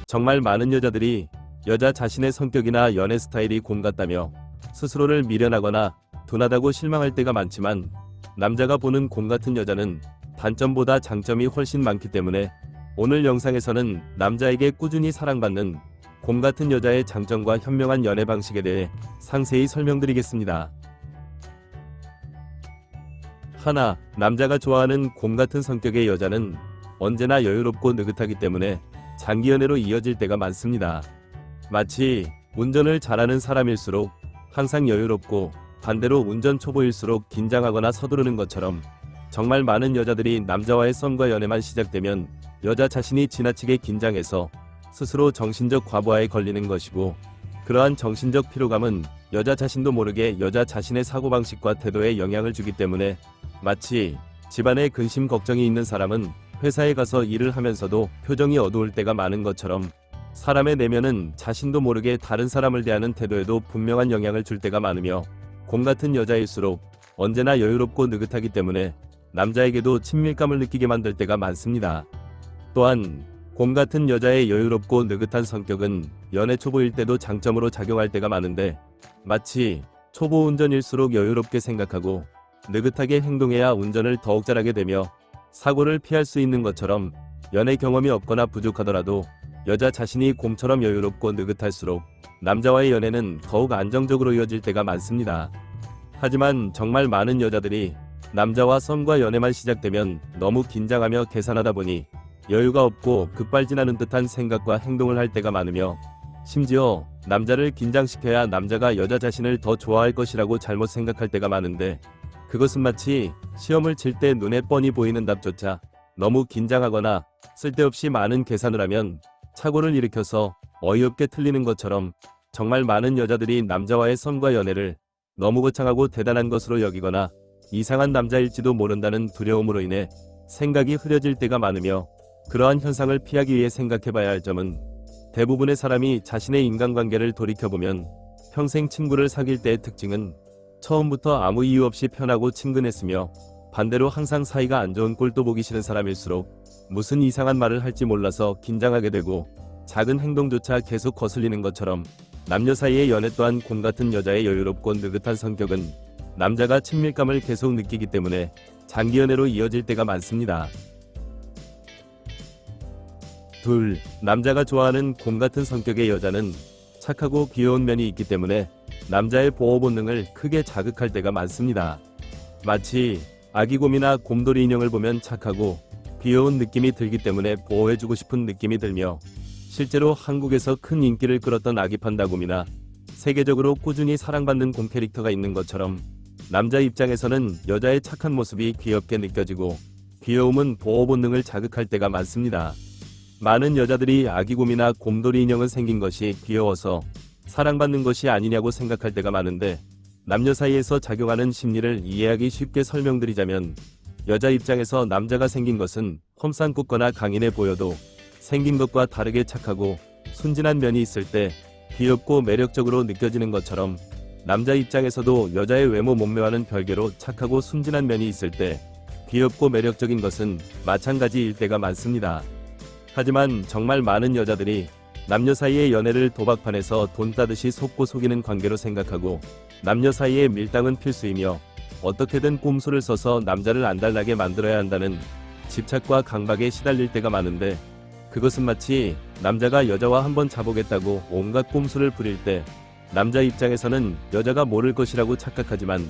정말 많은 여자들이 여자 자신의 성격이나 연애 스타일이 곰 같다며 스스로를 미련하거나 둔하다고 실망할 때가 많지만, 남자가 보는 곰 같은 여자는 단점보다 장점이 훨씬 많기 때문에 오늘 영상에서는 남자에게 꾸준히 사랑받는 곰 같은 여자의 장점과 현명한 연애 방식에 대해 상세히 설명드리겠습니다. 하나, 남자가 좋아하는 곰 같은 성격의 여자는 언제나 여유롭고 느긋하기 때문에 장기 연애로 이어질 때가 많습니다. 마치 운전을 잘하는 사람일수록 항상 여유롭고, 반대로 운전 초보일수록 긴장하거나 서두르는 것처럼 정말 많은 여자들이 남자와의 썸과 연애만 시작되면 여자 자신이 지나치게 긴장해서 스스로 정신적 과부하에 걸리는 것이고, 그러한 정신적 피로감은 여자 자신도 모르게 여자 자신의 사고방식과 태도에 영향을 주기 때문에, 마치 집안에 근심 걱정이 있는 사람은 회사에 가서 일을 하면서도 표정이 어두울 때가 많은 것처럼, 사람의 내면은 자신도 모르게 다른 사람을 대하는 태도에도 분명한 영향을 줄 때가 많으며, 곰 같은 여자일수록 언제나 여유롭고 느긋하기 때문에 남자에게도 친밀감을 느끼게 만들 때가 많습니다. 또한 곰 같은 여자의 여유롭고 느긋한 성격은 연애 초보일 때도 장점으로 작용할 때가 많은데, 마치 초보 운전일수록 여유롭게 생각하고 느긋하게 행동해야 운전을 더욱 잘하게 되며 사고를 피할 수 있는 것처럼, 연애 경험이 없거나 부족하더라도 여자 자신이 곰처럼 여유롭고 느긋할수록 남자와의 연애는 더욱 안정적으로 이어질 때가 많습니다. 하지만 정말 많은 여자들이 남자와 썸과 연애만 시작되면 너무 긴장하며 계산하다 보니 여유가 없고 급발진하는 듯한 생각과 행동을 할 때가 많으며, 심지어 남자를 긴장시켜야 남자가 여자 자신을 더 좋아할 것이라고 잘못 생각할 때가 많은데, 그것은 마치 시험을 칠 때 눈에 뻔히 보이는 답조차 너무 긴장하거나 쓸데없이 많은 계산을 하면 착오를 일으켜서 어이없게 틀리는 것처럼, 정말 많은 여자들이 남자와의 썸과 연애를 너무 거창하고 대단한 것으로 여기거나 이상한 남자일지도 모른다는 두려움으로 인해 생각이 흐려질 때가 많으며, 그러한 현상을 피하기 위해 생각해봐야 할 점은, 대부분의 사람이 자신의 인간관계를 돌이켜보면 평생 친구를 사귈 때의 특징은 처음부터 아무 이유 없이 편하고 친근했으며, 반대로 항상 사이가 안 좋은 꼴도 보기 싫은 사람일수록 무슨 이상한 말을 할지 몰라서 긴장하게 되고 작은 행동조차 계속 거슬리는 것처럼, 남녀 사이의 연애 또한 곰 같은 여자의 여유롭고 느긋한 성격은 남자가 친밀감을 계속 느끼기 때문에 장기 연애로 이어질 때가 많습니다. 둘, 남자가 좋아하는 곰 같은 성격의 여자는 착하고 귀여운 면이 있기 때문에 남자의 보호 본능을 크게 자극할 때가 많습니다. 마치 아기곰이나 곰돌이 인형을 보면 착하고 귀여운 느낌이 들기 때문에 보호해주고 싶은 느낌이 들며, 실제로 한국에서 큰 인기를 끌었던 아기 판다곰이나 세계적으로 꾸준히 사랑받는 곰 캐릭터가 있는 것처럼, 남자 입장에서는 여자의 착한 모습이 귀엽게 느껴지고 귀여움은 보호 본능을 자극할 때가 많습니다. 많은 여자들이 아기곰이나 곰돌이 인형은 생긴 것이 귀여워서 사랑받는 것이 아니냐고 생각할 때가 많은데, 남녀 사이에서 작용하는 심리를 이해하기 쉽게 설명드리자면, 여자 입장에서 남자가 생긴 것은 험상궂거나 강인해 보여도 생긴 것과 다르게 착하고 순진한 면이 있을 때 귀엽고 매력적으로 느껴지는 것처럼, 남자 입장에서도 여자의 외모 몸매와는 별개로 착하고 순진한 면이 있을 때 귀엽고 매력적인 것은 마찬가지일 때가 많습니다. 하지만 정말 많은 여자들이 남녀 사이의 연애를 도박판에서 돈 따듯이 속고 속이는 관계로 생각하고, 남녀 사이의 밀당은 필수이며 어떻게든 꼼수를 써서 남자를 안달나게 만들어야 한다는 집착과 강박에 시달릴 때가 많은데, 그것은 마치 남자가 여자와 한번 자보겠다고 온갖 꼼수를 부릴 때 남자 입장에서는 여자가 모를 것이라고 착각하지만,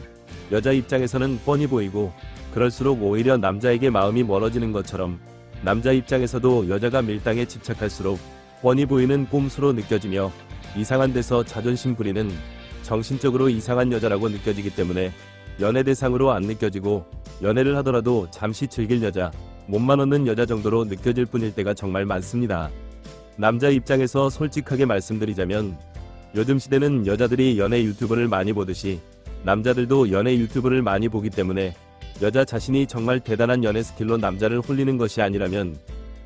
여자 입장에서는 뻔히 보이고 그럴수록 오히려 남자에게 마음이 멀어지는 것처럼, 남자 입장에서도 여자가 밀당에 집착할수록 뻔히 보이는 꼼수로 느껴지며 이상한 데서 자존심 부리는 정신적으로 이상한 여자라고 느껴지기 때문에 연애 대상으로 안 느껴지고, 연애를 하더라도 잠시 즐길 여자, 몸만 얻는 여자 정도로 느껴질 뿐일 때가 정말 많습니다. 남자 입장에서 솔직하게 말씀드리자면, 요즘 시대는 여자들이 연애 유튜브를 많이 보듯이 남자들도 연애 유튜브를 많이 보기 때문에, 여자 자신이 정말 대단한 연애 스킬로 남자를 홀리는 것이 아니라면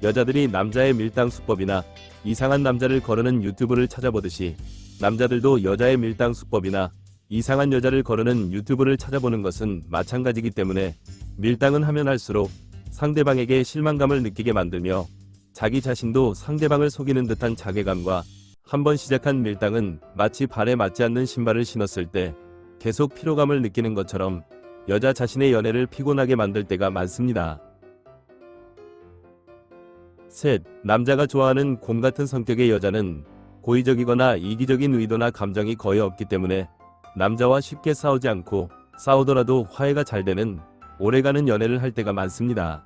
여자들이 남자의 밀당 수법이나 이상한 남자를 거르는 유튜브를 찾아보듯이 남자들도 여자의 밀당 수법이나 이상한 여자를 거르는 유튜브를 찾아보는 것은 마찬가지이기 때문에, 밀당은 하면 할수록 상대방에게 실망감을 느끼게 만들며 자기 자신도 상대방을 속이는 듯한 자괴감과 한번 시작한 밀당은 마치 발에 맞지 않는 신발을 신었을 때 계속 피로감을 느끼는 것처럼 여자 자신의 연애를 피곤하게 만들 때가 많습니다. 셋, 남자가 좋아하는 곰 같은 성격의 여자는 고의적이거나 이기적인 의도나 감정이 거의 없기 때문에 남자와 쉽게 싸우지 않고 싸우더라도 화해가 잘 되는 오래가는 연애를 할 때가 많습니다.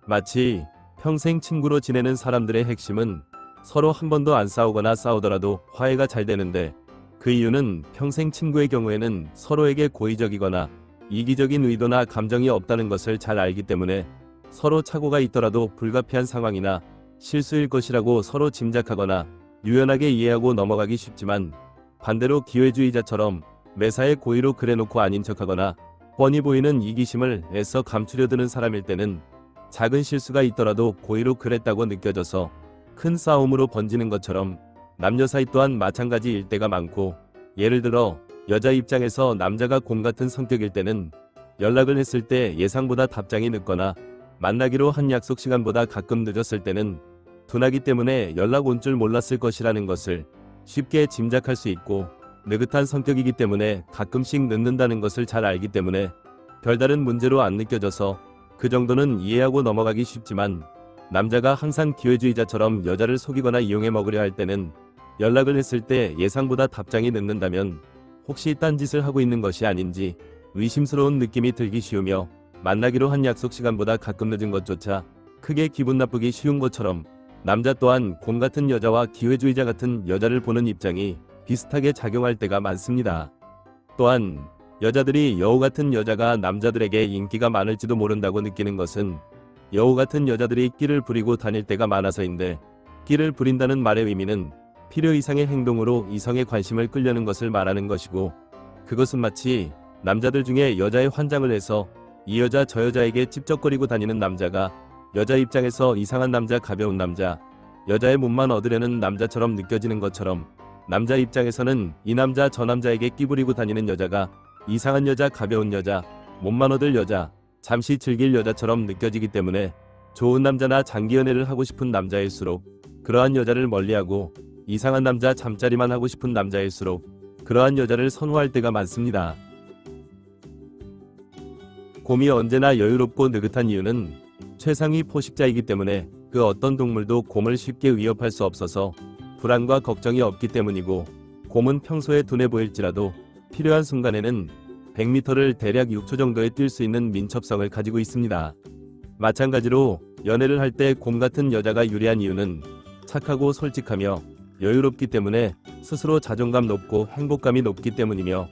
마치 평생 친구로 지내는 사람들의 핵심은 서로 한 번도 안 싸우거나 싸우더라도 화해가 잘 되는데, 그 이유는 평생 친구의 경우에는 서로에게 고의적이거나 이기적인 의도나 감정이 없다는 것을 잘 알기 때문에 서로 착오가 있더라도 불가피한 상황이나 실수일 것이라고 서로 짐작하거나 유연하게 이해하고 넘어가기 쉽지만, 반대로 기회주의자처럼 매사에 고의로 그래놓고 아닌 척하거나 뻔히 보이는 이기심을 애써 감추려 드는 사람일 때는 작은 실수가 있더라도 고의로 그랬다고 느껴져서 큰 싸움으로 번지는 것처럼 남녀 사이 또한 마찬가지일 때가 많고, 예를 들어 여자 입장에서 남자가 곰 같은 성격일 때는 연락을 했을 때 예상보다 답장이 늦거나 만나기로 한 약속 시간보다 가끔 늦었을 때는 둔하기 때문에 연락 온 줄 몰랐을 것이라는 것을 쉽게 짐작할 수 있고, 느긋한 성격이기 때문에 가끔씩 늦는다는 것을 잘 알기 때문에 별다른 문제로 안 느껴져서 그 정도는 이해하고 넘어가기 쉽지만, 남자가 항상 기회주의자처럼 여자를 속이거나 이용해 먹으려 할 때는 연락을 했을 때 예상보다 답장이 늦는다면 혹시 딴짓을 하고 있는 것이 아닌지 의심스러운 느낌이 들기 쉬우며, 만나기로 한 약속 시간보다 가끔 늦은 것조차 크게 기분 나쁘기 쉬운 것처럼 남자 또한 곰 같은 여자와 기회주의자 같은 여자를 보는 입장이 비슷하게 작용할 때가 많습니다. 또한 여자들이 여우 같은 여자가 남자들에게 인기가 많을지도 모른다고 느끼는 것은 여우 같은 여자들이 끼를 부리고 다닐 때가 많아서인데, 끼를 부린다는 말의 의미는 필요 이상의 행동으로 이성의 관심을 끌려는 것을 말하는 것이고, 그것은 마치 남자들 중에 여자의 환장을 해서 이 여자 저 여자에게 찝쩍거리고 다니는 남자가 여자 입장에서 이상한 남자, 가벼운 남자, 여자의 몸만 얻으려는 남자처럼 느껴지는 것처럼, 남자 입장에서는 이 남자 저 남자에게 끼부리고 다니는 여자가 이상한 여자, 가벼운 여자, 몸만 얻을 여자, 잠시 즐길 여자처럼 느껴지기 때문에 좋은 남자나 장기 연애를 하고 싶은 남자일수록 그러한 여자를 멀리하고, 이상한 남자, 잠자리만 하고 싶은 남자일수록 그러한 여자를 선호할 때가 많습니다. 곰이 언제나 여유롭고 느긋한 이유는 최상위 포식자이기 때문에 그 어떤 동물도 곰을 쉽게 위협할 수 없어서 불안과 걱정이 없기 때문이고, 곰은 평소에 둔해 보일지라도 필요한 순간에는 100m를 대략 6초 정도에 뛸 수 있는 민첩성을 가지고 있습니다. 마찬가지로 연애를 할 때 곰 같은 여자가 유리한 이유는 착하고 솔직하며 여유롭기 때문에 스스로 자존감 높고 행복감이 높기 때문이며,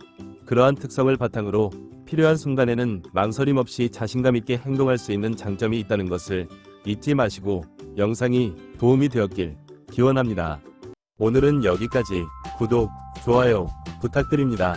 그러한 특성을 바탕으로 필요한 순간에는 망설임 없이 자신감 있게 행동할 수 있는 장점이 있다는 것을 잊지 마시고 영상이 도움이 되었길 기원합니다. 오늘은 여기까지. 구독, 좋아요 부탁드립니다.